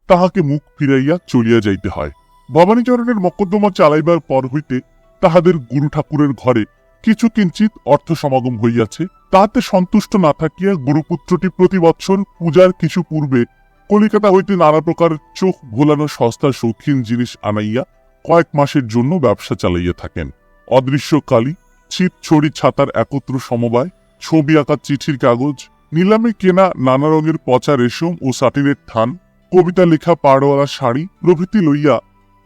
তাহাকে মুখ ফিরাইয়া চলিয়া যাইতে হয়। ভবানীচরণের মকদ্দমা চালাইবার পর হইতে তাহাদের গুরু ঠাকুরের ঘরে কিছু কিঞ্চিত অর্থ সমাগম হইয়াছে। তাহাতে সন্তুষ্ট না থাকিয়া গুরুপুত্রটি প্রতি বৎসর পূজার কিছু পূর্বে কলিকাতা হইতে নানা প্রকার চোখ ভোলানো সস্তা শৌখিন জিনিস আনাইয়া কয়েক মাসের জন্য ব্যবসা চালাইয়া থাকেন। অদৃশ্য কালি, ছিপ ছড়ি ছাতার একত্র সমবায়, ছবি আঁকা চিঠির কাগজ, নিলামে কেনা নানা রঙের পচা রেশম ও সাটিনের থান, কবিতা লেখা পাড়ওয়ালা শাড়ি প্রভৃতি লইয়া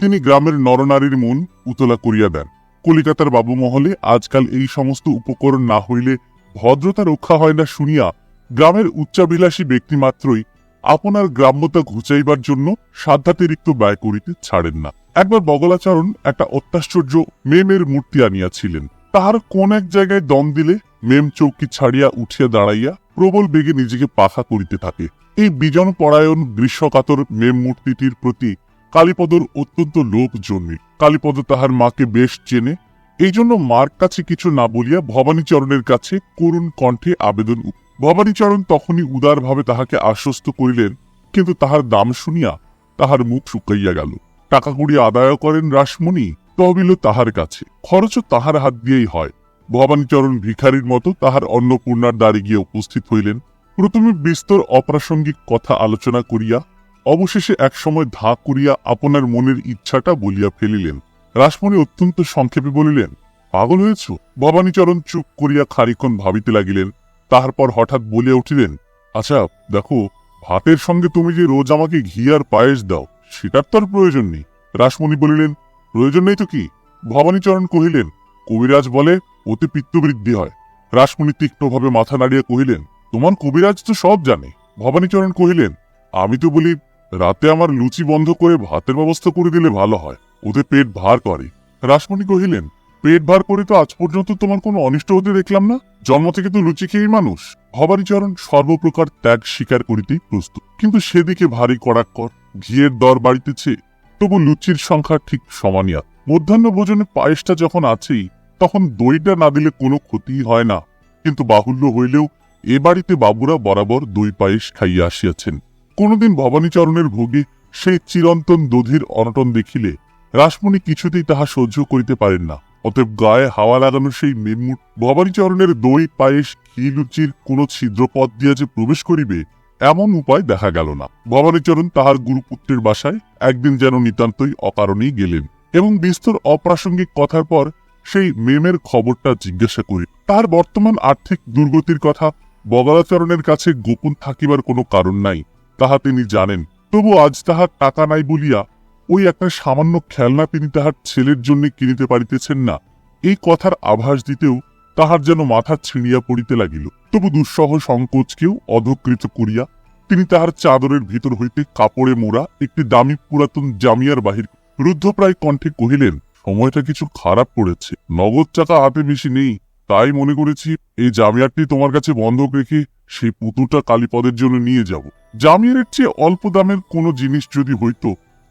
তিনি গ্রামের নরনারীর মন উতলা করিয়া দেন। কলিকাতার বাবুমহলে আজকাল এই সমস্ত উপকরণ না হইলে ভদ্রতা রক্ষা হয় না শুনিয়া গ্রামের উচ্চাভিলাষী ব্যক্তিমাত্রই আপনার গ্রাম্যতা ঘুচাইবার জন্য সাধ্যাতিরিক্ত ব্যয় করিতে ছাড়েন না। একবার বগলাচরণ একটা অত্যাশ্চর্য মেমের মূর্তি আনিয়াছিলেন। তাহার কোন এক জায়গায় দম দিলে মেম চৌকি ছাড়িয়া উঠিয়া দাঁড়াইয়া প্রবল বেগে নিজেকে পাখা করিতে থাকে। এই বিজন পরায়ণ গ্রীষ্মকাতর মেম মূর্তিটির প্রতি কালীপদর অত্যন্ত লোভ জন্মিল। কালীপদ তাহার মাকে বেশ চেনে, এই জন্য মার কাছে কিছু না বলিয়া ভবানীচরণের কাছে করুণ কণ্ঠে আবেদন। ভবানীচরণ তখনই উদারভাবে তাহাকে আশ্বস্ত করিলেন, কিন্তু তাহার দাম শুনিয়া তাহার মুখ শুকাইয়া গেল। টাকা কুড়ি আদায় করেন রাসমণি, তহবিল তাহার কাছে, খরচও তাহার হাত দিয়েই হয়। ভবানীচরণ ভিখারির মতো তাহার অন্নপূর্ণার দ্বারে গিয়ে উপস্থিত হইলেন। প্রথমে বিস্তর অপ্রাসঙ্গিক কথা আলোচনা করিয়া অবশেষে একসময় ধা করিয়া আপনার মনের ইচ্ছাটা বলিয়া ফেলিলেন। রাসমণি অত্যন্ত সংক্ষেপে বলিলেন, পাগল হয়েছ? ভবানীচরণ চুপ করিয়া খানিকক্ষণ ভাবিতে লাগিলেন। তারপর হঠাৎ বলিয়া উঠিলেন, আচ্ছা দেখো, ভাতের সঙ্গে তুমি যে রোজ আমাকে ঘি আর পায়েস দাও, সেটার তো আর প্রয়োজন নেই। রাসমণি বলিলেন, প্রয়োজন নেই তো কি? ভবানীচরণ কহিলেন, কবিরাজ বলে ওতে পিত্তবৃদ্ধি হয়। রাসমণি তীক্ষ্ণভাবে মাথা নাড়িয়া কহিলেন, তোমার কবিরাজ তো সব জানে। ভবানীচরণ কহিলেন, আমি তো বলি রাতে আমার লুচি বন্ধ করে ভাতের ব্যবস্থা করে দিলে ভালো হয়, ওতে পেট ভার করে। রাসমণি কহিলেন, পেট ভার করে তো আজ পর্যন্ত তোমার কোনো অনিষ্ট হতে দেখলাম না, জন্ম থেকে তো লুচি খেয়েই মানুষ। ভবানীচরণ সর্বপ্রকার ত্যাগ স্বীকার করিতেই প্রস্তুত, কিন্তু সেদিকে ভারী কড়াক্কর। ঘিয়ের দর বাড়িতেছে, তবু লুচির সংখ্যা ঠিক সমানিয়া। মধ্যাহ্ন ভোজনে পায়েসটা যখন আছেই, তখন দইটা না দিলে কোনো ক্ষতিই হয় না। কিন্তু বাহুল্য হইলেও এ বাড়িতে বাবুরা বরাবর দই পায়েস খাইয়া আসিয়াছেন। কোনদিন ভবানীচরণের ভোগে সেই চিরন্তন দধির অনটন দেখিলে রাসমণি কিছুতেই তাহা সহ্য করিতে পারেন না। অতএব গায়ে হাওয়া লাগানো সেই মেমমুট ভবানীচরণের দই পায়েস ঘি লুচির কোন ছিদ্রপথ দিয়া যে প্রবেশ করিবে, এমন উপায় দেখা গেল না। ভবানীচরণ তাহার গুরুপুত্রের বাসায় একদিন যেন নিতান্তই অকারণেই গেলেন এবং বিস্তর অপ্রাসঙ্গিক কথার পর সেই মেমের খবরটা জিজ্ঞাসা করি। তার বর্তমান আর্থিক দুর্গতির কথা বগলাচরণের কাছে গোপন থাকিবার কোনো কারণ নাই, তাহা তিনি জানেন। তবু আজ তাহার টাকা নাই বলিয়া ওই একটা সামান্য খেলনা তিনি তাহার ছেলের জন্য কিনিতে পারিতেছেন না, এই কথার আভাস দিতেও তাহার যেন মাথা ছিঁড়িয়া পড়িতে লাগিল। তবু দুঃসহ সংকোচকেও অধকৃত করিয়া তিনি তাহার চাদরের ভিতর হইতে কাপড়ে মোড়া একটি দামি পুরাতন জামিয়ার বাহির রুদ্ধপ্রায় কণ্ঠে কহিলেন, সময়টা কিছু খারাপ পড়েছে, নগদ টাকা হাতে বেশি নেই, তাই মনে করেছি এই জামিয়ারটি তোমার কাছে বন্ধক রেখে সেই পুতুলটা কালীপদের জন্য নিয়ে যাব। জামিয়ারের চেয়ে অল্প দামের কোনো জিনিস যদি হইত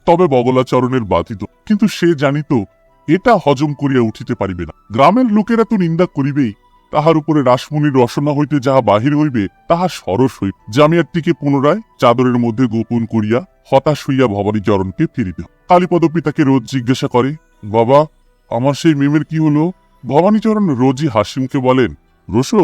তবে বগলাচরণের বাধিত, কিন্তু সে জানিত এটা হজম করিয়া উঠিতে পারিবে না। গ্রামের লোকেরা তো নিন্দা করিবেই, তাহার উপরে রাসমণির রসনা হইতে যাহা বাহির হইবে তাহা সরস হইবে। জামিয়ারটিকে পুনরায় চাদরের মধ্যে গোপন করিয়া হতাশ হইয়া ভবানীচরণকে ফিরিতে। কালীপদ পিতাকে রোজ জিজ্ঞাসা করে, বাবা আমার সেই মেমের কি হলো? ভবানীচরণ রোজই হাসিমুখে বলেন, রোসো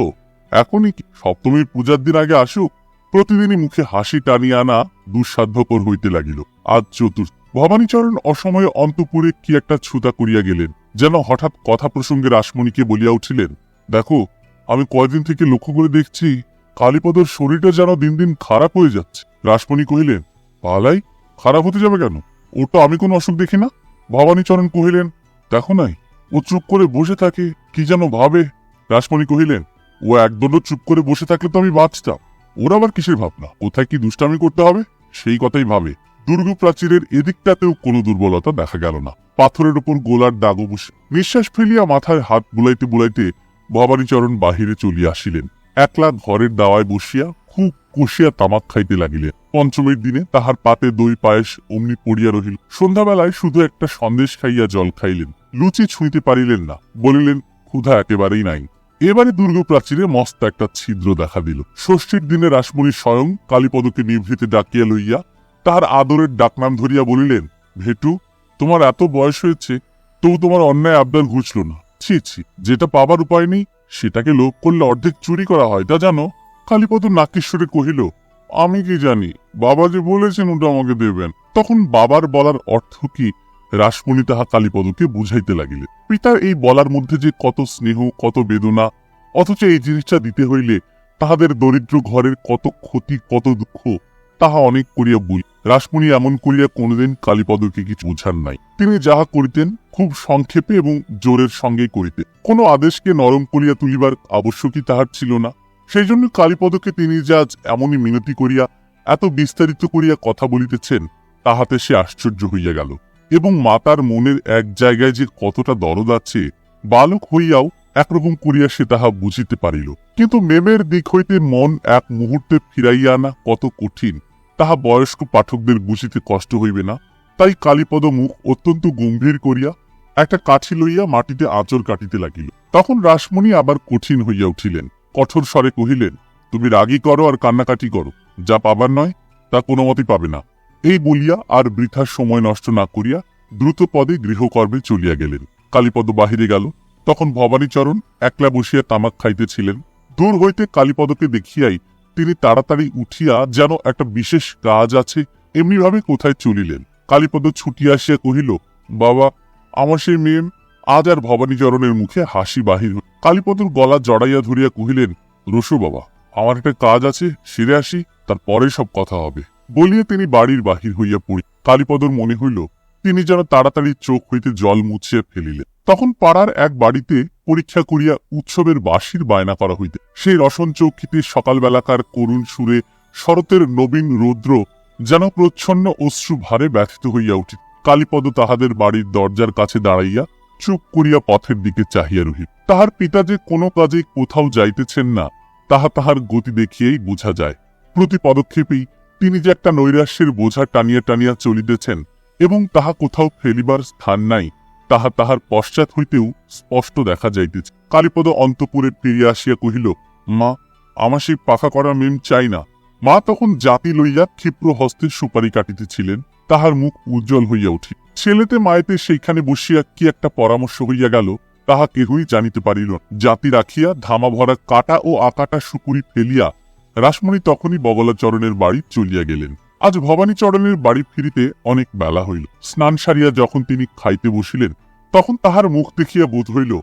এখনই কি, সপ্তমীর পূজার দিন আগে আসুক। প্রতিদিনই মুখে হাসি টানিয়া আনা দুঃসাধ্যকর হইতে লাগিল। আজ চতুর্থ। ভবানীচরণ অসময়ে অন্তপুরে কি একটা ছুতা করিয়া গেলেন, যেন হঠাৎ কথা প্রসঙ্গে রাসমণিকে বলিয়া উঠিলেন, দেখো আমি কয়দিন থেকে লক্ষ্য করে দেখছি কালীপদর শরীরটা যেন দিন দিন খারাপ হয়ে যাচ্ছে। রাসমণি কহিলেন, পালাই, খারাপ হতে যাবে কেন? ওর তো আমি কোনো অসুখ দেখি না। ভবানীচরণ কহিলেন, দেখো নাই, ও চুপ করে বসে থাকে, কি যেন ভাবে। রাসমণি কহিলেন, ও একদণ্ড চুপ করে বসে থাকলে তো আমি বাঁচতাম, ওর আবার কিসের ভাবনা, কোথায় কি দুষ্টামি করতে হবে সেই কথাই ভাবে। দুর্গ প্রাচীরের এদিকটাতেও কোনো দুর্বলতা দেখা গেল না। পাথরের উপর গোলার দাগও বসে। নিঃশ্বাস ফেলিয়া মাথায় হাত বুলাইতে বুলাইতে ভবানীচরণ বাহিরে চলিয়া আসিলেন। একলা ঘরের দাওয়ায় বসিয়া খুব কষিয়া তামাক খাইতে লাগিলেন। পঞ্চমীর দিনে তাহার পাতে দই পায়েস অমনি পড়িয়া রহিল। সন্ধ্যাবেলায় শুধু একটা সন্দেশ খাইয়া জল খাইলেন, লুচি ছুঁইতে পারিলেন না। বলিলেন, ক্ষুধা একেবারেই নাই। এবারে দুর্গ প্রাচীরে মস্ত একটা ছিদ্র দেখা দিল। ষষ্ঠীর দিনে রাসমণি স্বয়ং কালীপদকে নিভৃতে ডাকিয়া লইয়া তাহার আদরের ডাকনাম ধরিয়া বলিলেন, ভেটু, তোমার এত বয়স হয়েছে, তবু তোমার অন্যায় আবদার ঘুচল না। ছি ছি, যেটা পাবার উপায় নেই সেটাকে লোভ করলে অর্ধেক চুরি করা হয়, তা জানো? কালীপদ নাকেশ্বরে কহিল, আমি কি জানি, বাবা যে বলেছেন ওটা আমাকে দেবেন। তখন বাবার বলার অর্থ কি রাসমণি তাহা কালীপদকে বুঝাইতে লাগিলেন। পিতার এই বলার মধ্যে যে কত স্নেহ, কত বেদনা, অথচ এই জিনিসটা দিতে হইলে তাহাদের দরিদ্র ঘরের কত ক্ষতি, কত দুঃখ, তাহা অনেক করিয়া বুঝ। রাসমণি এমন করিয়া কোনদিন কালীপদকে কিছু বুঝান নাই। তিনি যাহা করিতেন খুব সংক্ষেপে এবং জোরের সঙ্গেই করিতেন। কোনো আদেশকে নরম করিয়া তুলিবার আবশ্যকই তাহার ছিল না। সেই জন্য কালীপদকে তিনি যে আজ এমনই মিনতি করিয়া এত বিস্তারিত করিয়া কথা বলিতেছেন, তাহাতে সে আশ্চর্য হইয়া গেল। এবং মাতার মনের এক জায়গায় যে কতটা দরদ আছে, বালক হইয়াও একরকম করিয়া সে তাহা বুঝিতে পারিল। কিন্তু মেমের দিক হইতে মন এক মুহূর্তে ফিরাইয়া আনা কত কঠিন, তাহা বয়স্ক পাঠকদের বুঝিতে কষ্ট হইবে না। তাই কালীপদ মুখ অত্যন্ত গম্ভীর করিয়া একটা কাঠি লইয়া মাটিতে আঁচড় কাটিতে লাগিল। তখন রাসমণি আবার কঠিন হইয়া উঠিলেন, কঠোর স্বরে কহিলেন, তুমি রাগী করো আর কান্নাকাটি করো, যা পাবার নয় তা কোনো মতেই পাবে না। এই বলিয়া আর বৃথা সময় নষ্ট না করিয়া দ্রুত পদে গৃহকর্মে চলিয়া গেলেন। কালীপদ বাহিরে গেল। তখন ভবানীচরণ একলা বসিয়া তামাক খাইতেছিলেন। দূর হইতে কালীপদকে দেখিয়াই তিনি তাড়াতাড়ি উঠিয়া যেন একটা বিশেষ কাজ আছে এমনিভাবে কোথায় চলিলেন। কালীপদ ছুটিয়া আসিয়া কহিল, বাবা, আমার সেই মেয়ে। আজ আর ভবানীচরণের মুখে হাসি বাহির হইল। কালীপদর গলা জড়াইয়া ধরিয়া কহিলেন, রসু বাবা, আমার একটা কাজ আছে, সেরে আসি, তারপরে সব কথা হবে। বলিয়া তিনি বাড়ির বাহির হইয়া পড়ি। কালীপদর মনে হইল তিনি যেন তাড়াতাড়ি চোখ হইতে জল মুছিয়া ফেলিলেন। তখন পাড়ার এক বাড়িতে পরীক্ষা করিয়া উৎসবের বাঁশির বায়না করা হইতে। সেই রসন চৌকিতে সকালবেলাকার করুণ সুরে শরতের নবীন রৌদ্র যেন প্রচ্ছন্ন অশ্রু ভারে ব্যথিত হইয়া উঠিত। কালীপদ তাহাদের বাড়ির দরজার কাছে দাঁড়াইয়া চুপ করিয়া পথের দিকে চাহিয়া রহিল। তাহার পিতা যে কোনো কাজে কোথাও যাইতেছেন না, তাহা তাহার গতি দেখিয়েই বোঝা যায়। প্রতি পদক্ষেপেই তিনি যে একটা নৈরাশ্যের বোঝা টানিয়া টানিয়া চলিতেছেন এবং তাহা কোথাও ফেলিবার স্থান নাই, তাহা তাহার পশ্চাৎ হইতেও স্পষ্ট দেখা যাইতেছে। কালীপদ অন্তপুরে ফিরিয়া আসিয়া কহিল, মা, আমার সেই পাখা করা মেম চাই না। মা তখন জাতি লইয়া ক্ষিপ্র হস্তে সুপারি কাটিতেছিলেন। তাহার মুখ উজ্জ্বল হইয়া উঠিল। ছেলেতে মায়েতে সেইখানে বসিয়া কি একটা পরামর্শ হইয়া গেল, তাহা কেহই জানিতে পারিল। জাতি রাখিয়া ধামা ভরা কাটা ও আকাটা সুপুরি ফেলিয়া রাসমণি তখনই বগলাচরণের বাড়ি চলিয়া গেলেন। আজ ভবানীচরণের বাড়ি ফিরিতে অনেক বেলা হইল। স্নান সারিয়া যখন তিনি খাইতে বসিলেন, তখন তাহার মুখ দেখিয়া বোধ হইল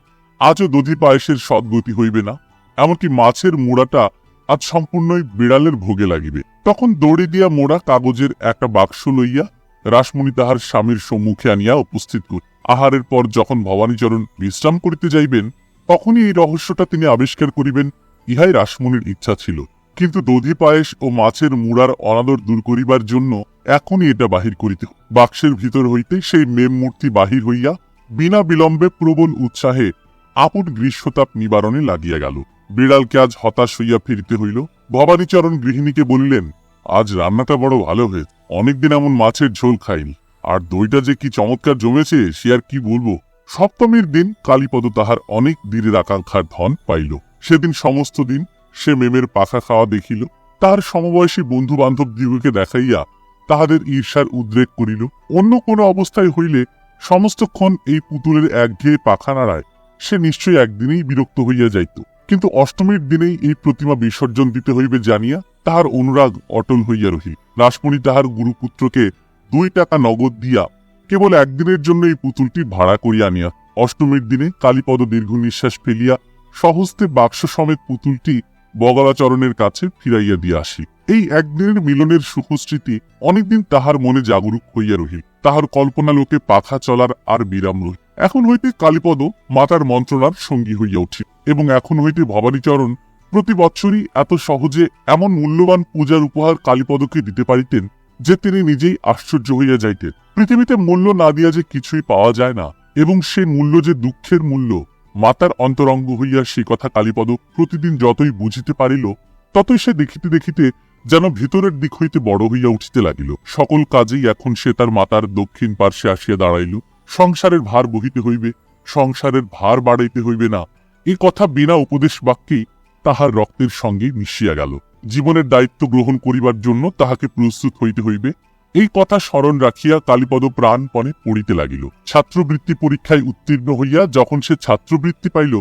আজও দধি পায়েসের সদ্গতি হইবে না, এমনকি মাছের মোড়াটা আজ সম্পূর্ণই বিড়ালের ভোগে লাগিবে। তখন দড়ি দিয়া মোড়া কাগজের একটা বাক্স লইয়া রাসমণি তাহার স্বামীর সম্মুখে আনিয়া উপস্থিত করি। আহারের পর যখন ভবানীচরণ বিশ্রাম করিতে যাইবেন, তখনই এই রহস্যটা তিনি আবিষ্কার করিবেন, ইহাই রাসমণির ইচ্ছা ছিল। কিন্তু দধি পায়েস ও মাছের মুড়ার অনাদর দূর করিবার জন্য এখনই এটা বাহির করিতে। বাক্সের ভিতর হইতে সেই মেম মূর্তি বাহির হইয়া বিনা বিলম্বে প্রবল উৎসাহে আপন গ্রীষ্মতাপ নিবারণে লাগিয়া গেল। বিড়ালকে আজ হতাশ হইয়া ফিরিতে হইল। ভবানীচরণ গৃহিণীকে বলিলেন, আজ রান্নাটা বড় ভালো হয়েছে, অনেকদিন এমন মাছের ঝোল খাইনি, আর দইটা যে কি চমৎকার জমেছে সে আর কি বলবো। সপ্তমীর দিন কালীপদ তাহার অনেক দিনের আকাঙ্ক্ষার ধন পাইল। সেদিন সমস্ত দিন সে মেমের পাখা খাওয়া দেখিল। তাহার সমবয়সী বন্ধু বান্ধব দিগকে দেখাইয়া তাহাদের ঈর্ষার উদ্রেক করিল। অন্য কোনো অবস্থায় হইলে সমস্তক্ষণ এই পুতুলের একঘেয়ে পাখা নাড়ায় সে নিশ্চয়ই একদিনেই বিরক্ত হইয়া যাইত। কিন্তু অষ্টমীর দিনেই এই প্রতিমা বিসর্জন দিতে হইবে জানিয়া তাহার অনুরাগ অটল হইয়া রহিল। রাসমণি তাহার গুরুপুত্রকে 2 টাকা নগদ দিয়া কেবল একদিনের জন্য এই পুতুলটি ভাড়া করিয়া আনিয়া অষ্টমীর দিনে কালীপদ দীর্ঘ নিঃশ্বাস ফেলিয়া সহস্তে বাক্স সমেত পুতুলটি বগলাচরণের কাছে ফিরাইয়া দিয়া আসি। এই একদিনের মিলনের সুখস্মৃতি অনেকদিন তাহার মনে জাগরুক হইয়া রহিল। তাহার কল্পনা লোকে পাখা চলার আর বিরাম রহিল। এখন হইতে কালীপদ মাতার মন্ত্রণার সঙ্গী হইয়া উঠিল এবং এখন হইতে ভবানীচরণ প্রতি বৎসরই এত সহজে এমন মূল্যবান পূজার উপহার কালীপদকে দিতে পারিতেন যে তিনি নিজেই আশ্চর্য হইয়া যাইতেন। পৃথিবীতে মূল্য না দিয়া যে কিছুই পাওয়া যায় না, এবং সে মূল্য যে দুঃখের মূল্য, মাতার অন্তরঙ্গ হইয়া সে কথা কালীপদ প্রতিদিন যতই বুঝিতে পারিল, ততই সে দেখিতে দেখিতে যেন ভিতরের দিক হইতে বড় হইয়া উঠিতে লাগিল। সকল কাজেই এখন সে তার মাতার দক্ষিণ পার্শ্বে আসিয়া দাঁড়াইল। সংসারের ভার বহিতে হইবে, সংসারের ভার বাড়াইতে হইবে না, এ কথা বিনা উপদেশ বাক্যেই তাহার রক্তের সঙ্গে মিশিয়া গেল। জীবনের দায়িত্ব গ্রহণ করিবার জন্য তাহাকে প্রস্তুত হইতে হইবে। এই কথা স্মরণ রাখিয়া কালীপদ প্রাণপণে পড়িতে লাগিল। ছাত্রবৃত্তি পরীক্ষায় উত্তীর্ণ হইয়া যখন সে ছাত্রবৃত্তি পাইল,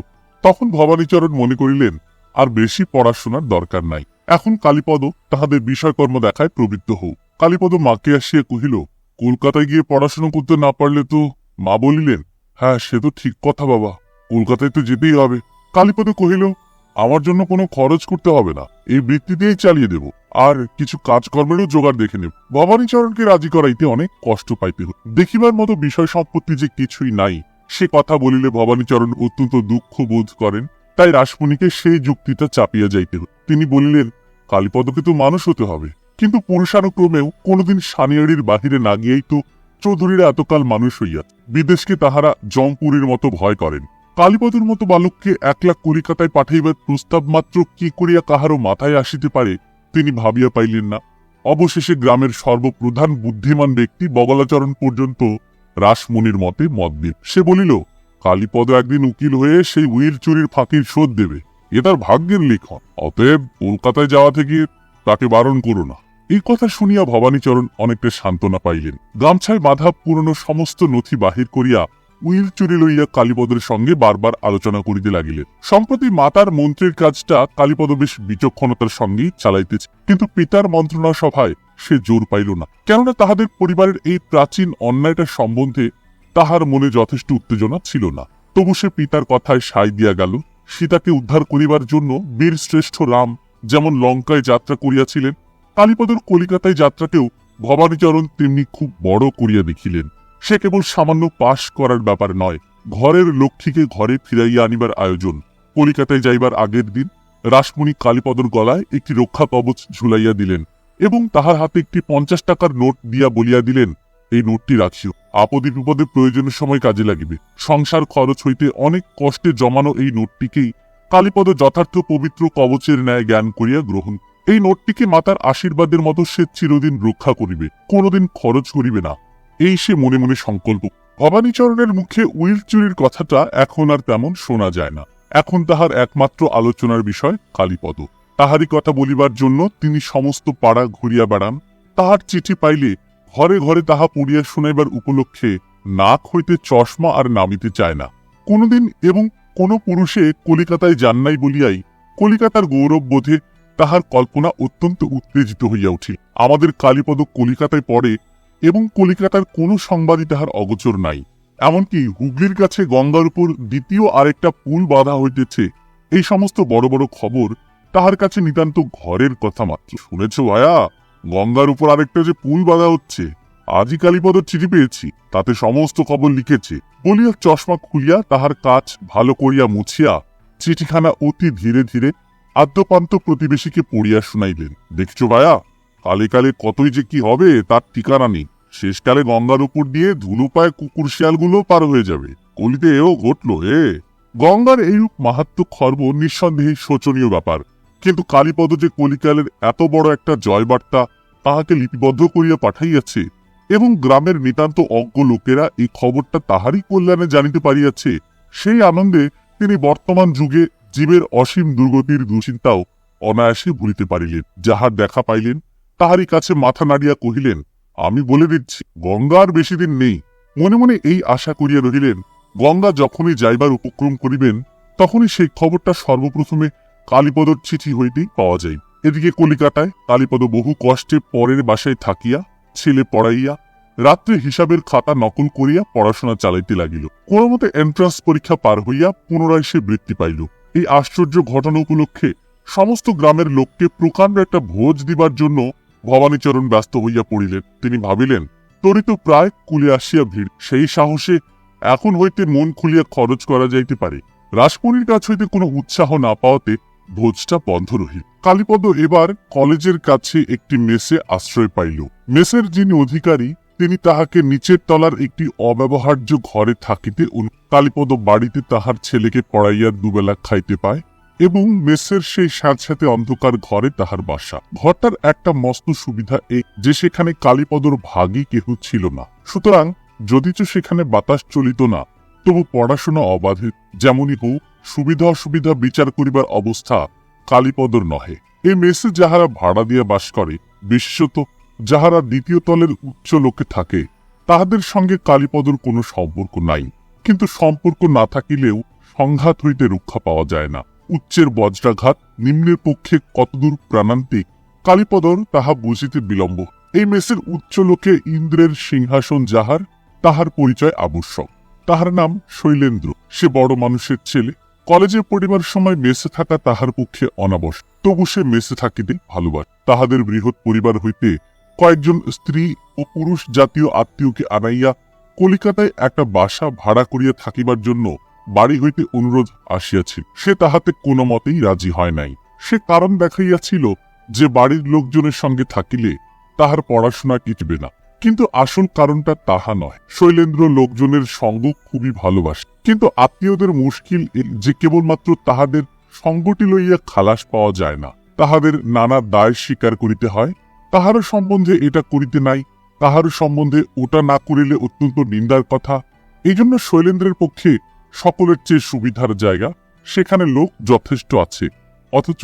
তখন ভবানীচরণ মনে করিলেন আর বেশি পড়াশোনার দরকার নাই, এখন কালীপদ তাহাদের বিষয়কর্ম দেখায় প্রবৃত্ত হও। কালীপদ মাকে আসিয়া কহিল, কলকাতায় গিয়ে পড়াশোনা করতে না পারলে তো? মা বলিলেন, হ্যাঁ সে তো ঠিক কথা বাবা, কলকাতায় তো যেতেই হবে। কালীপদ কহিল, আমার জন্য কোনো খরচ করতে হবে না, এই বৃত্তি দিয়েই চালিয়ে দেব, আর কিছু কাজকর্মেরও জোগাড় দেখে নেব। ভবানীচরণকে রাজি করাইতে অনেক কষ্ট পাইতে হল। দেখিবার মতো বিষয় সম্পত্তি যে কিছুই নাই, সে কথা বলিলে ভবানীচরণ অত্যন্ত দুঃখ বোধ করেন। তাই রাসমণিকে সেই যুক্তিটা চাপিয়া যাইতে হল। তিনি বলিলেন, কালীপদকে তো মানুষ হতে হবে, কিন্তু পুরুষানুক্রমেও কোনোদিন সানিয়াড়ির বাহিরে না গিয়েই তো চৌধুরীরা এতকাল মানুষ হইয়া, বিদেশকে তাহারা জমপুরীর মতো ভয় করেন। কালীপদর মতো বালককে একলা কলিকাতায় পাঠাইবার প্রস্তাব মাত্র কি করিয়া কাহারও মাথায় আসিতে পারে তিনি ভাবিয়া পাইলেন না। অবশেষে গ্রামের সর্বপ্রধান বুদ্ধিমান ব্যক্তি বগলাচরণ পর্যন্ত রাসমণির মতে মত দিল। সে বলিল, কালীপদ একদিন উকিল হয়ে সেই উইল চুরির ফাঁকির শোধ দেবে, এ তার ভাগ্যের লিখন, অতএব কলকাতায় যাওয়া থেকে তাকে বারণ করো না। এই কথা শুনিয়া ভবানীচরণ অনেকটা সান্ত্বনা পাইলেন। গামছায় বাঁধা পুরনো সমস্ত নথি বাহির করিয়া উইল চুরি লইয়া কালীপদের সঙ্গে বারবার আলোচনা করিতে লাগিলেন। সম্প্রতি মাতার মন্ত্রীর কাজটা কালীপদ বেশ বিচক্ষণতার সঙ্গেই চালাইতেছে, কিন্তু পিতার মন্ত্রণা সভায় সে জোর পাইল না, কেননা তাহাদের পরিবারের এই প্রাচীন অন্যায়টা সম্বন্ধে তাহার মনে যথেষ্ট উত্তেজনা ছিল না। তবু সে পিতার কথায় সায় দিয়া গেল। সীতাকে উদ্ধার করিবার জন্য বীর শ্রেষ্ঠ রাম যেমন লঙ্কায় যাত্রা করিয়াছিলেন, কালীপদর কলিকাতায় যাত্রাকেও ভবানীচরণ তেমনি খুব বড় করিয়া দেখিলেন। সে কেবল সামান্য পাশ করার ব্যাপার নয়, ঘরের লক্ষ্মীকে ঘরে ফিরাইয়া আনিবার আয়োজন। কলিকাতায় যাইবার আগের দিন রাসমণি কালীপদর গলায় একটি রক্ষা কবচ ঝুলাইয়া দিলেন এবং তাহার হাতে একটি 50 টাকার নোট দিয়া বলিয়া দিলেন, এই নোটটি রাখিও, আপদে বিপদে প্রয়োজনের সময় কাজে লাগিবে। সংসার খরচ হইতে অনেক কষ্টে জমানো এই নোটটিকেই কালীপদ যথার্থ পবিত্র কবচের ন্যায় জ্ঞান করিয়া গ্রহণ। এই নোটটিকে মাতার আশীর্বাদের মতো সে চিরদিন রক্ষা করিবে, কোনোদিন খরচ করিবে না, এই সে মনে মনে সংকল্প। ভবানীচরণের মুখে উইল চুরির কথাটা এখন আর তেমন শোনা যায় না। এখন তাহার একমাত্র আলোচনার বিষয় কালীপদ। তাহারই কথা বলিবার জন্য তিনি সমস্ত পাড়া ঘুরিয়া বেড়ান। তাহার চিঠি পাইলে ঘরে ঘরে তাহা পড়িয়া শুনাইবার উপলক্ষে নাক হইতে চশমা আর নামিতে চায় না। কোনোদিন এবং কোন পুরুষে কলিকাতায় যান নাই বলিয়াই কলিকাতার গৌরব বোধে তাহার কল্পনা অত্যন্ত উত্তেজিত হইয়া উঠিল। আমাদের কালীপদ কলিকাতায় পড়ে এবং কলিকাতার কোনো সংবাদই তাহার অগোচর নাই। এমনকি হুগলির কাছে গঙ্গার উপর দ্বিতীয় আরেকটা পুল বাঁধা হইতেছে, এই সমস্ত বড় বড় খবর তাহার কাছে নিতান্ত ঘরের কথা মাত্র। শুনেছ ভায়া, গঙ্গার উপর আরেকটা যে পুল বাঁধা হচ্ছে, আজই কালীপদর চিঠি পেয়েছি, তাতে সমস্ত খবর লিখেছে বলিয়া চশমা খুলিয়া তাহার কাজ ভালো করিয়া মুছিয়া চিঠিখানা অতি ধীরে ধীরে আদ্যপান্ত প্রতিবেশীকে পড়িয়া শুনাইলেন। দেখছো ভায়া, কালে কালে কতই যে কি হবে তার ঠিকানা নেই, শেষকালে গঙ্গার উপর দিয়ে ধুলো পায় কুকুর শিয়ালগুলো পার হয়ে যাবে। কলিতে এও ঘটল। গঙ্গার এইরূপ মাহাত্ম্য খর্ব নিঃসন্দেহে শোচনীয় ব্যাপার, কিন্তু কালীপদ যে কলিকালের এত বড় একটা জয়বার্তা তাহাকে লিপিবদ্ধ করিয়া পাঠাইয়াছে এবং গ্রামের নিতান্ত অজ্ঞ লোকেরা এই খবরটা তাহারই কল্যাণে জানিতে পারিয়াছে, সেই আনন্দে তিনি বর্তমান যুগে জীবের অসীম দুর্গতির দুশ্চিন্তাও অনায়াসে ভুলিতে পারিলেন। যাহার দেখা পাইলেন তাহারই কাছে মাথা নাড়িয়া কহিলেন, আমি বলে দিচ্ছি, গঙ্গা আর বেশি দিন নেই। মনে মনে এই আশা করিয়া রহিলেন, গঙ্গা যখনই যাইবার উপক্রম করিবেন তখনই সেই খবরটা সর্বপ্রথমে কালীপদর চিঠি হইতেই পাওয়া যায়। এদিকে কলিকাতায় কালীপদ বহু কষ্টে পরের বাসায় থাকিয়া ছেলে পড়াইয়া রাত্রে হিসাবের খাতা নকল করিয়া পড়াশোনা চালাইতে লাগিল। কোন মতে এন্ট্রান্স পরীক্ষা পার হইয়া পুনরায় সে বৃত্তি পাইল। এই আশ্চর্য ঘটনা উপলক্ষে সমস্ত গ্রামের লোককে প্রকাণ্ড একটা ভোজ দিবার জন্য ভবানীচরণ ব্যস্ত হইয়া পড়িলেন। তিনি ভাবিলেন, তরি তো প্রায় কুলে আসিয়া ভিড়, সেই সাহসে এখন হইতে মন খুলিয়া খরচ করা যাইতে পারে। রাসমণির কাছ হইতে কোনো উৎসাহ না পাওয়াতে ভোজটা বন্ধ রহিল। কালীপদ এবার কলেজের কাছে একটি মেসে আশ্রয় পাইল। মেসের যিনি অধিকারী তিনি তাহাকে নিচের তলার একটি অব্যবহার্য ঘরে থাকিতে, কালীপদ বাড়িতে তাহার ছেলেকে পড়াইয়া দুবেলা খাইতে পায় এবং মেসের সেই স্যাঁতস্যাঁতে অন্ধকার ঘরে তাহার বাসা। ঘরটার একটা মস্ত সুবিধা এই যে সেখানে কালীপদর ভাগী কেহ ছিল না, সুতরাং যদিচ সেখানে বাতাস চলিত না, তবু পড়াশোনা অবাধে যেমনই হোক সুবিধা অসুবিধা বিচার করিবার অবস্থা কালীপদর নহে। এই মেসে যাহারা ভাড়া দিয়া বাস করে, বিশেষত যাহারা দ্বিতীয় তলের উচ্চ লোকে থাকে তাহাদের সঙ্গে কালীপদর কোনো সম্পর্ক নাই, কিন্তু সম্পর্ক না থাকিলেও সংঘাত হইতে রক্ষা পাওয়া যায় না। উচ্চের বজ্রাঘাত নিম্নের পক্ষে কতদূর প্রাণান্তিক কালীপদর তাহা বুঝিতে বিলম্ব। এই মেসের উচ্চ লোকে ইন্দ্রের সিংহাসন যাহার, তাহার পরিচয় আবশ্যক। তাহার নাম শৈলেন্দ্র। সে বড় মানুষের ছেলে। কলেজে পড়িবার সময় মেসে থাকা তাহার পক্ষে অনাবশ্যক, তবু সে মেসে থাকিতে ভালোবাসে। তাহাদের বৃহৎ পরিবার হইতে কয়েকজন স্ত্রী ও পুরুষ জাতীয় আত্মীয়কে আনাইয়া কলিকাতায় একটা বাসা ভাড়া করিয়া থাকিবার জন্য বাড়ি হইতে অনুরোধ আসিয়াছিল। সে তাহাতে কোনো মতেই রাজি হয় নাই। সে কারণ দেখাইয়াছিল যে বাড়ির লোকজনের সঙ্গে থাকিলে তাহার পড়াশোনা টিকবে না, কিন্তু আসল কারণটা তাহা নয়। শৈলেন্দ্র লোকজনের সঙ্গ খুবই ভালোবাসে, কিন্তু আত্মীয়দের মুশকিল যে কেবলমাত্র তাহাদের সঙ্গটি লইয়া খালাস পাওয়া যায় না, তাহাদের নানা দায় স্বীকার করিতে হয়। তাহার সম্বন্ধে এটা করিতে নাই, তাহার সম্বন্ধে ওটা না করিলে অত্যন্ত নিন্দার কথা। এই জন্য শৈলেন্দ্রের পক্ষে সকলের চেয়ে সুবিধার জায়গা, সেখানে লোক যথেষ্ট আছে, অথচ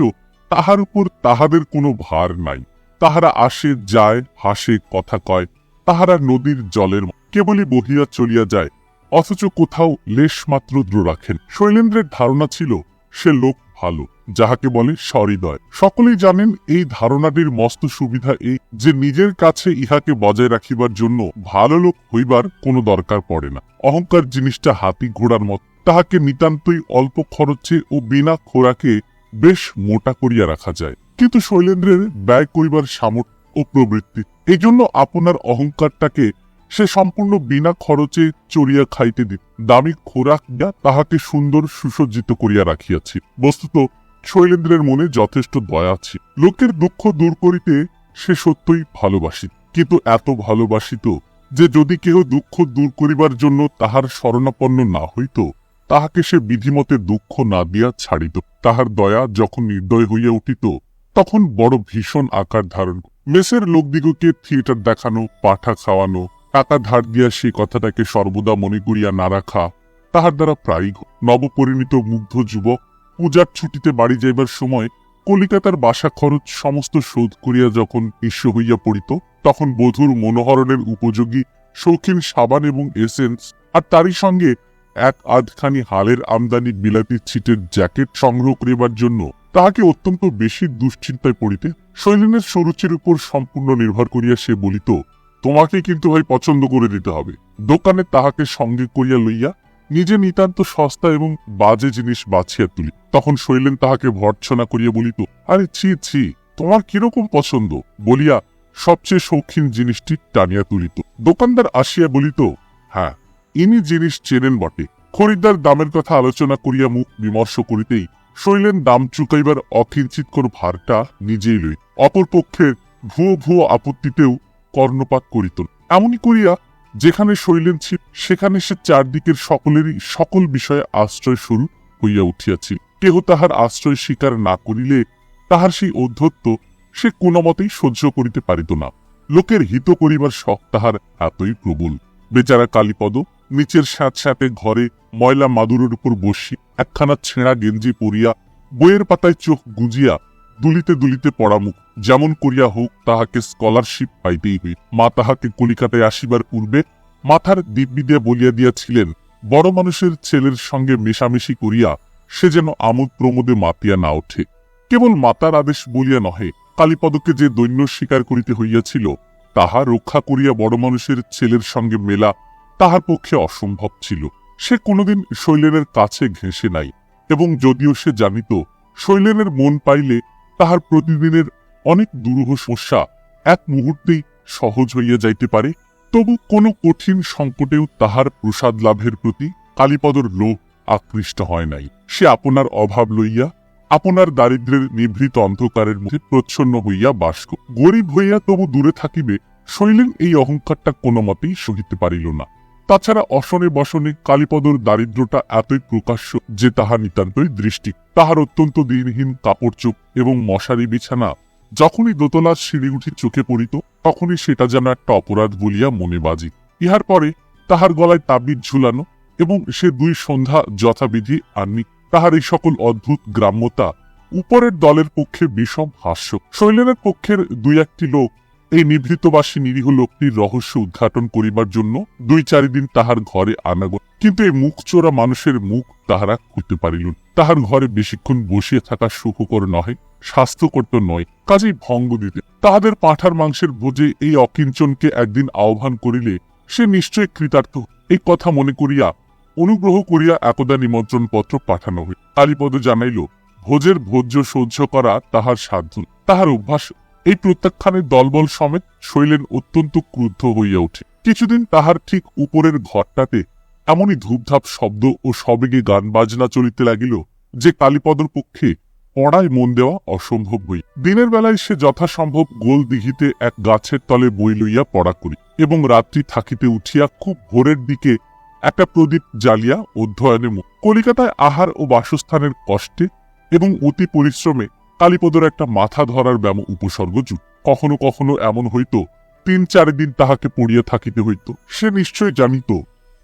তাহার উপর তাহাদের কোনো ভার নাই। তাহারা আসে যায়, হাসে, কথা কয়। তাহারা নদীর জলের কেবলই বহিয়া চলিয়া যায়, অথচ কোথাও লেশ মাত্র দ্রুহ রাখেন। শৈলেন্দ্রের ধারণা ছিল সে লোক ভালো, যাহাকে বলে সহৃদয়। সকলেই জানেন এই ধারণাটির মস্ত সুবিধা এই যে নিজের কাছে ইহাকে বজায় রাখিবার জন্য ভালো লোক হইবার কোনো দরকার পড়ে না। অহংকার জিনিসটা হাতি ঘোড়ার মত, তাহাকে নিতান্তই অল্প খরচে ও বিনা খোরাকে বেশ মোটা করিয়া রাখা যায়, কিন্তু শৈলেন্দ্রের ব্যয় করিবার সামর্থ্য ও প্রবৃত্তি। এই জন্য আপনার অহংকারটাকে সে সম্পূর্ণ বিনা খরচে চড়িয়া খাইতে দিত। দামি খোরাক দিয়া তাহাকে সুন্দর সুসজ্জিত করিয়া রাখিয়াছি। বস্তুত শৈলেন্দ্রের মনে যথেষ্ট দয়া আছে। লোকের দুঃখ দূর করিতে সে সত্যই ভালোবাসিত, কিন্তু এত ভালোবাসিত যে যদি কেহ দুঃখ দূর করিবার জন্য তাহার শরণাপন্ন না হইত, তাহাকে সে বিধিমতে দুঃখ না দিয়া ছাড়িত। তাহার দয়া যখন নির্দয় হইয়া উঠিত, তখন বড় ভীষণ আকার ধারণ। মেসের লোকদিগকে থিয়েটার দেখানো, পাঠা খাওয়ানো, টাকা ধার দিয়া সেই কথাটাকে সর্বদা মনে করিয়া না রাখা তাহার দ্বারা প্রায়ই। নবপরিণীত মুগ্ধ যুবক পূজার ছুটিতে বাড়ি যাইবার সময় কলিকাতার বাসা খরচ সমস্ত শোধ করিয়া যখন নিঃস্ব হইয়া পড়িত, তখন বধূর মনোহরণের উপযোগী শৌখিন সাবান এবং এসেন্স আর তারই সঙ্গে এক আধখানি হালের আমদানি বিলাতি ছিটের জ্যাকেট সংগ্রহ করিবার জন্য তাহাকে অত্যন্ত বেশি দুশ্চিন্তায় পড়িতে। শৈলেনের সরুচির উপর সম্পূর্ণ নির্ভর করিয়া সে বলিত, তোমাকে কিন্তু ভাই পছন্দ করে দিতে হবে। দোকানে তাহাকে সঙ্গে করিয়া লইয়া নিজে নিতান্ত সস্তা এবং বাজে জিনিস বাছিয়া তুলি। তখন শৈলেন তাহাকে ভর্ৎসনা করিয়া বলিত, আরে ছি ছি, তোমার কিরকম পছন্দ বলিয়া সবচেয়ে শৌখিন জিনিসটি টানিয়া তুলিত। দোকানদার আসিয়া বলিত, হ্যাঁ, ইনি জিনিস চেনেন বটে। খরিদ্দার দামের কথা আলোচনা করিয়া মুখ বিমর্ষ করিতেই শৈলেন দাম চুকাইবার অকিঞ্চিৎকর ভারটা নিজেই লইত। অপরপক্ষের ভুয়ো ভুয়ো আপত্তিতেও কর্ণপাত করিত। এমনই করিয়া যেখানে শৈলেন ছিল সেখানে সে চারদিকের সকলেরই সকল বিষয়ে আশ্রয় স্বরূপ হইয়া উঠিয়াছিল। কেহ তাহার আশ্রয় স্বীকার না করিলে তাহার সেই ঔদ্ধত্য সে কোনোমতেই সহ্য করিতে পারিত না। লোকের হিত করিবার শখ তাহার এতই প্রবল। বেচারা কালীপদ নিচের স্যাঁতস্যাঁতে ঘরে ময়লা মাদুরের উপর বসি একখানা ছেঁড়া গেঞ্জি পরিয়া বইয়ের পাতায় চোখ গুঁজিয়া দুলিতে দুলিতে পড়া মুখ, যেমন করিয়া হোক তাহাকে স্কলারশিপ পাইতেই হই। মা তাহাকে কলিকাতায় আসিবার পূর্বে মাথার দিব্যি দিয়া বলিয়া দিয়াছিলেন, বড় মানুষের ছেলের সঙ্গে মেশামেশি করিয়া সে যেন আমোদ প্রমোদে মাতিয়া না ওঠে। কেবল মাতার আদেশ বলিয়া নহে, কালীপদকে যে দৈন্য স্বীকার করিতে হইয়াছিল তাহা রক্ষা করিয়া বড় মানুষের ছেলের সঙ্গে মেলা তাহার পক্ষে অসম্ভব ছিল। সে কোনোদিন শৈলেনের কাছে ঘেঁষে নাই, এবং যদিও সে জানিত শৈলেনের মন পাইলে তাহার প্রতিদিনের অনেক দুরূহ সমস্যা এক মুহূর্তেই সহজ হইয়া যাইতে পারে, তবু কোনো কঠিন সংকটেও তাহার প্রসাদ লাভের প্রতি কালীপদর লোভ আকৃষ্ট হয় নাই। সে আপনার অভাব লইয়া আপনার দারিদ্র্যের নিভৃত অন্ধকারের মধ্যে প্রচ্ছন্ন হইয়া বাস গরিব হইয়া তবু দূরে থাকিবে, শৈলেন এই অহংকারটা কোনো মতেই সহিতে পারিল না। তাছাড়া অসনে বসনে কালীপদর দারিদ্র্যটা এতই প্রকাশ্য যে তাহা নিতান্তই দৃষ্টি। তাহার অত্যন্ত দিনহীন কাপড় চোপ এবং মশারি বিছানা যখনই দোতলার সিঁড়ি উঠি চোখে পড়িত, তখনই সেটা যেন একটা অপরাধ বলিয়া মনে বাজি। ইহার পরে তাহার গলায় তাবিজ ঝুলানো এবং সে 2 সন্ধ্যা যথাবিধি আননি, তাহার এই সকল অদ্ভুত গ্রাম্যতা উপরের দলের পক্ষে বিষম হাস্য। শৈলেনের পক্ষের 2-1টি লোক এই নিভৃতবাসী নিরীহ লোকটির রহস্য উদ্ঘাটন করিবার জন্য 2-4 দিন তাহার ঘরে আনাগত, কিন্তু এই মুখ চোরা মানুষের মুখ তাহারা খুঁজতে পারিল। তাহার ঘরে বেশিক্ষণ বসিয়া থাকা সুখকর নহে, স্বাস্থ্যকর তো নয়, কাজেই ভঙ্গ দিতে। তাহাদের পাঁঠার মাংসের ভোজে এই অকিঞ্চনকে একদিন আহ্বান করিলে সে নিশ্চয় কৃতার্থ, এই কথা মনে করিয়া অনুগ্রহ করিয়া একদা নিমন্ত্রণ পত্র পাঠানো হইল। কালীপদ জানাইল, ভোজের ভোজ্য সহ্য করা তাহার সাধ্য, তাহার অভ্যাস। এই প্রত্যাখ্যানের দলবল সমেত শৈলেন অত্যন্ত ক্রুদ্ধ হইয়া ওঠে। কিছুদিন তাহার ঠিক উপরের ঘরটাতে এমনই ধূপধাপ শব্দ ও সবেগে গান বাজনা চলিতে লাগিল যে কালীপদর পক্ষে পড়ায় মন দেওয়া অসম্ভব হই। দিনের বেলায় সে যথাসম্ভব গোল দিঘিতে এক গাছের তলে বই লইয়া পড়া করি এবং রাত্রি থাকিতে উঠিয়া খুব ভোরের দিকে একটা প্রদীপ জ্বালিয়া অধ্যয়নে মুখ। কলিকাতায় আহার ও বাসস্থানের কষ্টে এবং অতি পরিশ্রমে কালীপদর একটা মাথা ধরার ব্যাম উপসর্গ জুট। কখনো কখনো এমন হইত 3-4 দিন তাহাকে পড়িয়া থাকিতে হইত। সে নিশ্চয় জানিত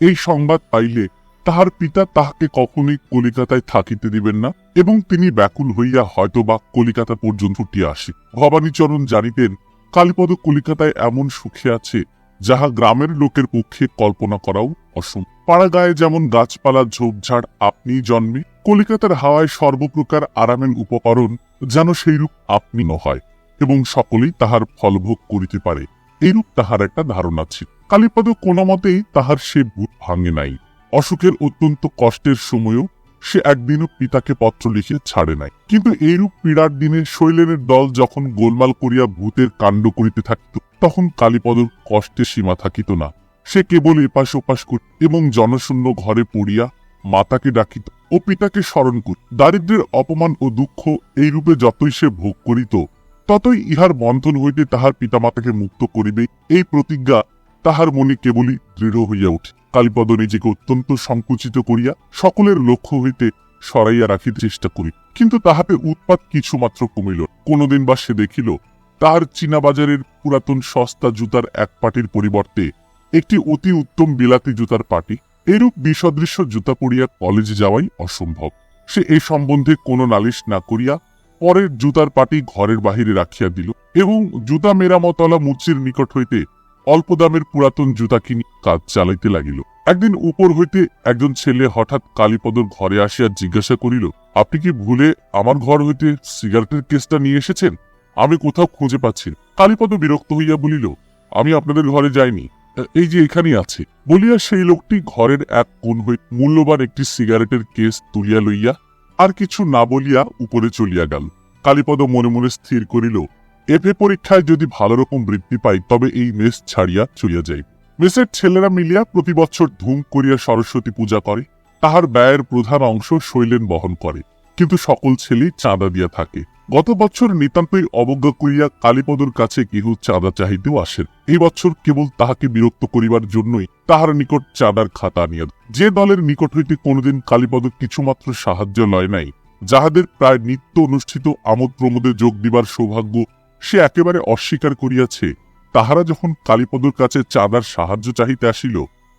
এই সংবাদ পাইলে তাহার পিতা তাহাকে কখনোই কলিকাতায় থাকিতে দিবেন না এবং তিনি ব্যাকুল হইয়া হয়তোবা কলিকাতা পর্যন্ত ছুটিয়া আসে। ভবানীচরণ জানিতেন কালীপদ কলিকাতায় এমন সুখে আছে যাহা গ্রামের লোকের পক্ষে কল্পনা করাও অসম্ভব। পাড়া গায়ে যেমন গাছপালা ঝোপঝাড় আপনি জন্মে, কলিকাতার হাওয়ায় সর্বপ্রকার আরামের উপকরণ যেন সেইরূপ আপনি হয় এবং সকলেই তাহার ফলভোগ করিতে পারে, এইরূপ তাহার একটা ধারণা ছিল। কালীপদ কোনো মতেই তাহার সে ভূত ভাঙে নাই। অসুখের অত্যন্ত কষ্টের সময়ও সে একদিনও পিতাকে পত্র লিখে ছাড়ে নাই। কিন্তু এইরূপ পীড়ার দিনে শৈলেনের দল যখন গোলমাল করিয়া ভূতের কাণ্ড করিতে থাকিত, তখন কালীপদর কষ্টের সীমা থাকিত না। সে কেবল এপাশ ওপাশ করিত এবং জনশূন্য ঘরে পড়িয়া মাতাকে ডাকিত ও পিতাকে স্মরণ করিত। দারিদ্র্যের অপমান ও দুঃখ এইরূপে যতই সে ভোগ করিত, ততই ইহার বন্ধন হইতে তাহার পিতামাতাকে মুক্ত করিবে এই প্রতিজ্ঞা তাহার মনে কেবলই দৃঢ় হইয়া উঠে। কালীপদ নিজেকে অত্যন্ত সংকুচিত করিয়া সকলের লক্ষ্য হইতে সরাইয়া রাখিতে চেষ্টা করি, কিন্তু তাহাতে উৎপাত কিছুমাত্র কমিল। কোনদিন বা সে দেখিল তাহার চীনা বাজারের পুরাতন সস্তা জুতার এক পাটির পরিবর্তে একটি অতি উত্তম বিলাতি জুতার পাটি। এরূপ বিসদৃশ্য জুতা পরিয়া কলেজে যাওয়াই অসম্ভব। সে এই সম্বন্ধে কোনো নালিশ না করিয়া পরের জুতার পাটি ঘরের বাহিরে রাখিয়া দিল এবং জুতা মেরামতলা মুচির নিকট হইতে অল্প দামের পুরাতন জুতা কিনি কাজ চালাইতে লাগিল। একদিন উপর হইতে একজন ছেলে হঠাৎ কালীপদর ঘরে আসিয়া জিজ্ঞাসা করিল, আপনি কি ভুলে আমার ঘর হইতে সিগারেটের কেসটা নিয়ে এসেছেন? আমি কোথাও খুঁজে পাচ্ছি। কালীপদ বিরক্ত হইয়া বলিল, আমি আপনাদের ঘরে যাইনি, এই যে এখানেই আছে। বলিয়া সেই লোকটি ঘরের এক কোণ হইতে মূল্যবান একটি সিগারেটের কেস তুলিয়া লইয়া আর কিছু না বলিয়া উপরে চলিয়া গেল। কালীপদ মনে মনে স্থির করিল, এফএ পরীক্ষায় যদি ভালো রকম বৃদ্ধি পাই তবে এই মেস ছাড়িয়া চলিয়া যাই। মেসের ছেলেরা মিলিয়া প্রতি বছর ধুম করিয়া সরস্বতী পূজা করে। তাহার ব্যয়ের প্রধান অংশ শৈলেন বহন করে, কিন্তু সকল ছেলেই চাঁদা দিয়া থাকে। গত বছর নিতান্তই অবজ্ঞা করিয়া কালীপদর কাছে কেহ চাঁদা চাহিতেও আসেন। এই বছর কেবল তাহাকে বিরক্ত করিবার জন্যই তাহার নিকট চাঁদার খাতা আনিয়া। যে দলের নিকট হইতে কোনদিন কালীপদ কিছুমাত্র সাহায্য লয় নাই, যাহাদের প্রায় নিত্য অনুষ্ঠিত আমোদ প্রমোদে যোগ দিবার সৌভাগ্য সে একেবারে অস্বীকার করিয়াছে, তাহারা যখন কালীপদর কাছে চাঁদার সাহায্য চাহিতে আসিল,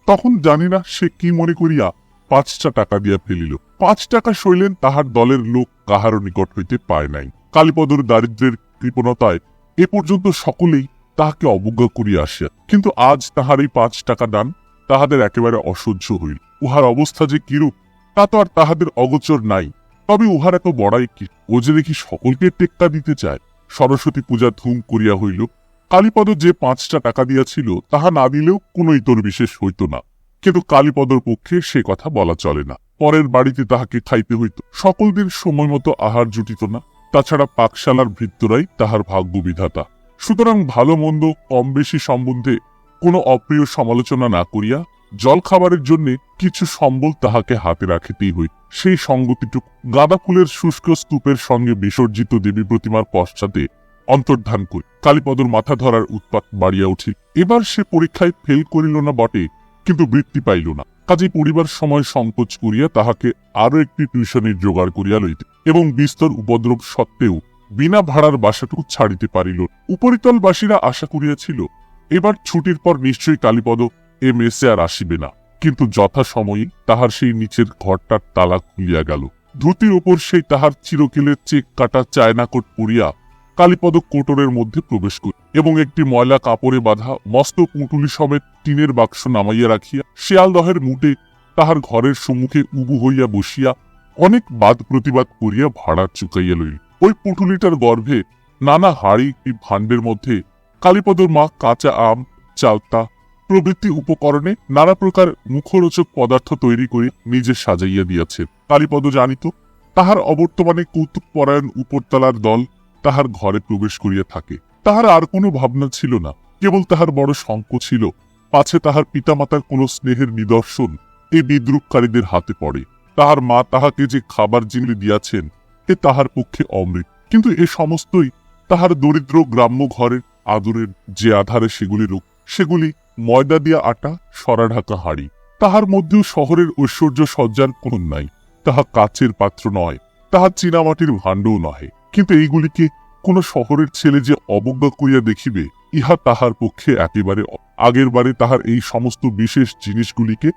তখন জানি না সে কি মনে করিয়া 5টা টাকা দিয়া ফেলিল। 5 টাকা শৈলেন তাহার দলের লোক কাহারও নিকট হইতে পায় নাই। কালীপদর দারিদ্র্যের কৃপণতায় এ পর্যন্ত সকলেই তাহাকে অবজ্ঞা করিয়া আসিয়া, কিন্তু আজ তাহার এই 5 টাকা দান তাহাদের একেবারে অসহ্য হইল। উহার অবস্থা যে কিরূপ তা তো আর তাহাদের অগোচর নাই। তবে উহার এত বড়াই কি, ও যে দেখি সকলকে টেক্কা দিতে চায়। সরস্বতী পূজা ধুম করিয়া হইল। কালীপদ যে 5টা টাকা দিয়াছিল তাহা না দিলেও কোন ইতর বিশেষ হইত না, কিন্তু কালীপদর পক্ষে সে কথা বলা চলে না। পরের বাড়িতে তাহাকে খাইতে হইত, সকল দিন সময় মতো আহার জুটিত না। তাছাড়া পাকশালার ভৃত্যরাই তাহার ভাগ্য বিধাতা। সুতরাং ভালো মন্দ কম বেশি সম্বন্ধে কোনো অপ্রিয় সমালোচনা না করিয়া জল খাবারের জন্য কিছু সম্বল তাহাকে হাতে রাখিতেই হইত। সেই সঙ্গতিটুকু গাঁদা ফুলের শুষ্ক স্তূপের সঙ্গে বিসর্জিত দেবী প্রতিমার পশ্চাতে অন্তর্ধান করি কালীপদর মাথা ধরার উৎপাত বাড়িয়া উঠিল। এবার সে পরীক্ষায় ফেল করিল না বটে, কিন্তু বৃত্তি পাইল না। কাজে পড়িবার সময় সংকোচ করিয়া তাহাকে আরো একটি টিউশনের জোগাড় করিয়া লইতে এবং বিস্তর উপদ্রব সত্ত্বেও বিনা ভাড়ার বাসাটুকু ছাড়িতে পারিল। উপরিতলবাসীরা আশা করিয়াছিল এবার ছুটির পর নিশ্চয়ই কালীপদ এ মেসে আর আসিবে না, কিন্তু যথাসময়ে তাহার সেই নিচের ঘরটার তালা খুলিয়া গেল। ধুতির উপর সেই তাহার চিরকিলের চেক কাটা চায়না কোট পরিয়া কালীপদ কোটরের মধ্যে প্রবেশ করিল। এবং একটি ময়লা কাপড়ে বাঁধা মস্ত পুঁটুলি সমেত টিনের বাক্স নামাইয়া রাখিয়া শিয়ালদহের মুটে তাহার ঘরের সম্মুখে উবু হইয়া বসিয়া অনেক বাদ প্রতিবাদ করিয়া ভাড়া চুকাইয়া লইল। ওই পুঁটুলিটার গর্ভে নানা হাড়ি ভাণ্ডের মধ্যে কালীপদর মা কাঁচা আম, চালতা প্রভৃতি উপকরণে নানা প্রকার মুখরোচক পদার্থ তৈরি করে নিজে সাজাইয়া দিয়াছে। কালীপদ জানিত তাহার অবর্তমানে কৌতুকপরায়ণ উপরতলার দল তাহার ঘরে প্রবেশ করিয়া থাকে। তাহার আর কোনো ভাবনা ছিল না, কেবল তাহার বড় শঙ্ক ছিল পাছে তাহার পিতামাতার কোনো স্নেহের নিদর্শন এই বিদ্রুপকারীদের হাতে পড়ে। তাহার মা তাহাকে যে খাবার জিনিস দিয়াছেন এ তাহার পক্ষে অমৃত, কিন্তু এ সমস্তই তাহার দরিদ্র গ্রাম্য ঘরের আদরের যে আধারে সেগুলি ময়দা দিয়া আটা, সরা ঢাকা হাড়ি। তাহার মধ্যেও শহরের ঐশ্বর্য সজ্জার কোন নাই। তাহা কাচের পাত্র নয়, তাহা চীনামাটির ভাণ্ডও নহে। কিন্তু এইগুলিকে কোন শহরের ছেলে যে অবজ্ঞা করিয়া দেখিবে ইহা তাহার পক্ষে একেবারে। আগের বারে তাহার এই সমস্ত বিশেষ জিনিসগুলিকে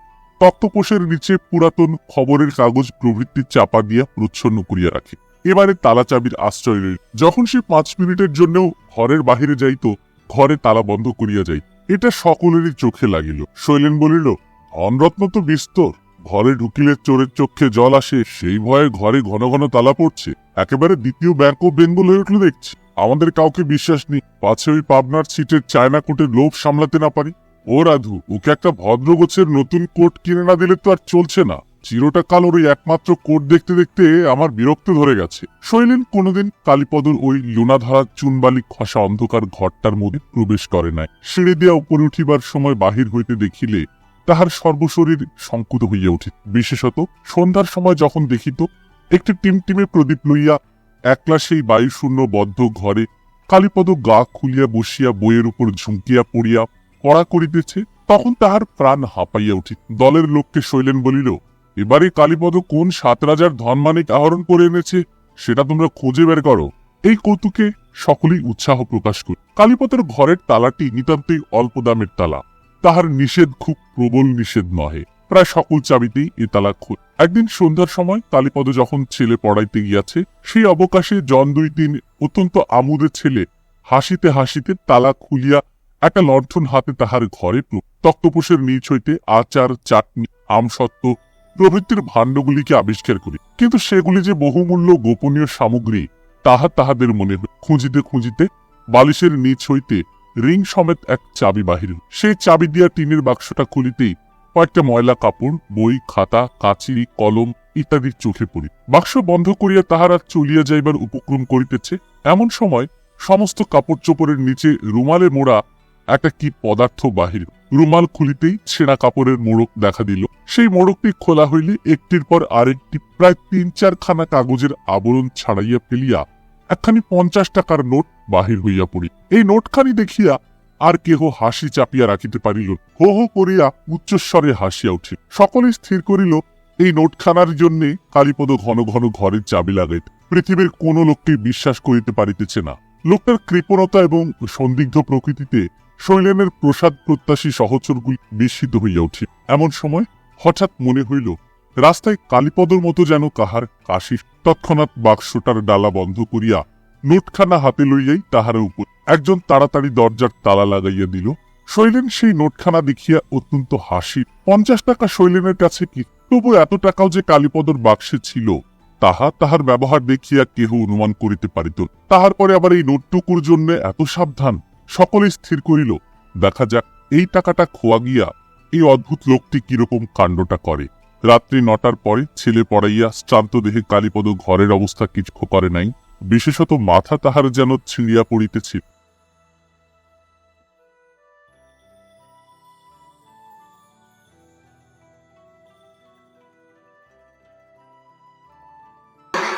তক্তপোষের নিচে পুরাতন খবরের কাগজ প্রভৃতি চাপা দিয়া প্রচ্ছন্ন করিয়া রাখে। এবারে তালা চাবির আশ্রয় রইল। যখন সে 5 মিনিটের জন্যও ঘরের বাহিরে যাইত, ঘরে তালা বন্ধ করিয়া যাইত। এটা সকলেরই চোখে লাগিল। শৈলেন বলিল, অনরত্ন তো বিস্তর, ঘরে ঢুকিলে চোরের চোখে জল আসে, সেই ভয়ে ঘরে ঘন ঘন তালা পড়ছে। একেবারে দ্বিতীয় ব্যাংক ও বেঙ্গল হয়ে উঠল দেখছি। আমাদের কাউকে বিশ্বাস নেই, পাছে ওই পাবনার সিটের চায়না কোটের লোভ সামলাতে না পারি। ও রাধু, ওকে একটা ভদ্রগোছের নতুন কোট কিনে না দিলে তো আর চলছে না। চিরটা কাল ওর ওই একমাত্র কোট দেখতে দেখতে আমার বিরক্ত ধরে গেছে। শৈলেন কোনোদিন কালীপদর ওই লোনাধারা চুনবালি খসা অন্ধকার ঘরটার মধ্যে প্রবেশ করে নাই। সিঁড়ি দিয়া উপরে উঠিবার সময় বাহির হইতে দেখিলে তাহার সর্বশরীর সংকুত হইয়া উঠিত। বিশেষত সন্ধ্যার সময় যখন দেখিত একটি টিমটিমে প্রদীপ লইয়া একলা সেই বায়ুশূন্য বদ্ধ ঘরে কালীপদ গা খুলিয়া বসিয়া বইয়ের উপর ঝুঁকিয়া পড়িয়া পড়া করিতেছে, তখন তাহার প্রাণ হাঁপাইয়া উঠিত। দলের লোককে শৈলেন বলিল, এবারে কালীপদ কোন 7 রাজার ধনমানিক আহরণ করে এনেছে সেটা তোমরা খুঁজে বের করো। এই কৌতুকে সকলেই উৎসাহ প্রকাশ করে। কালীপদের ঘরের তালাটি নিতান্তই অল্প দামের তালা। তাহার নিষেধ খুব প্রবল নিষেধ নহে, প্রায় সকল চাবিতেই এ তালা খোল। একদিন সন্ধ্যার সময় কালীপদ যখন ছেলে পড়াইতে গিয়াছে, সেই অবকাশে জন 2-3 অত্যন্ত আমোদের ছেলে হাসিতে হাসিতে তালা খুলিয়া একটা লণ্ঠন হাতে তাহার ঘরে তক্তপোষের নিচ হইতে আচার, চাটনি, আমসত্ত্ব প্রভৃতির ভাণ্ডগুলিকে আবিষ্কার করি। কিন্তু সেগুলি যে বহুমূল্য গোপনীয় সামগ্রী তাহা তাহাদের মনে হল। খুঁজিতে খুঁজিতে বালিশের নিচ হইতে রিং সমেত এক চাবি বাহির। সেই চাবি দিয়া টিনের বাক্সটা খুলিতেই কয়েকটা ময়লা কাপড়, বই, খাতা, কাঁচি, কলম ইত্যাদি চোখে পড়ি। বাক্স বন্ধ করিয়া তাহারা চলিয়া যাইবার উপক্রম করিতেছে, এমন সময় সমস্ত কাপড় চোপড়ের নিচে রুমালে মোড়া একটা কি পদার্থ বাহির। রুমাল খুলিতেই ছেঁড়া কাপড়ের মোড়ক দেখা দিল। সেই মোড়কটি খোলা হইলে একটির পর আরেকটি প্রায় 3-4 খানা কাগজের আবরণ ছাড়াইয়া ফেলিয়া একখানি 50 টাকার নোট বাহির হইয়া পড়ি। এই নোটখানি দেখিয়া আর কেহ হাসি চাপিয়া রাখিতে পারিল। হো হো করিয়া উচ্চস্বরে হাসিয়া উঠিল। সকলে স্থির করিল এই নোটখানার জন্যে কালীপদ ঘন ঘন ঘরের চাবি লাগাইত। পৃথিবীর কোন লোককে বিশ্বাস করিতে পারিতেছে না। লোকটার কৃপণতা এবং সন্দিগ্ধ প্রকৃতিতে শৈলেনের প্রসাদ প্রত্যাশী সহচরগুলি বিস্মিত হইয়া উঠিল। এমন সময় হঠাৎ মনে হইল রাস্তায় কালীপদর মতো যেন কাহার কাশি। তৎক্ষণাৎ বাক্সটার ডালা বন্ধ করিয়া নোটখানা হাতে লইয়াই তাহার উপর একজন তাড়াতাড়ি দরজার তালা লাগাইয়া দিল। শৈলেন সেই নোটখানা দেখিয়া অত্যন্ত হাসি। 50 টাকা শৈলেনের কাছে কি, তবু এত টাকাও যে কালীপদর বাক্সে ছিল তাহা তাহার ব্যবহার দেখিয়া কেহ অনুমান করিতে পারিত। তাহার পরে আবার এই নোটটুকুর জন্য এত সাবধান। সকলে স্থির করিল দেখা যাক এই টাকাটা খোয়া গিয়া এই অদ্ভুত লোকটি কিরকম কাণ্ডটা করে। রাত্রি 9টার পরে ছেলে পড়াইয়া শ্রান্ত দেহে কালীপদ ঘরের অবস্থা কিছু করে নাই। বিশেষত মাথা তাহার যেন ছিঁড়িয়া পড়িতেছিল।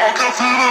I can feel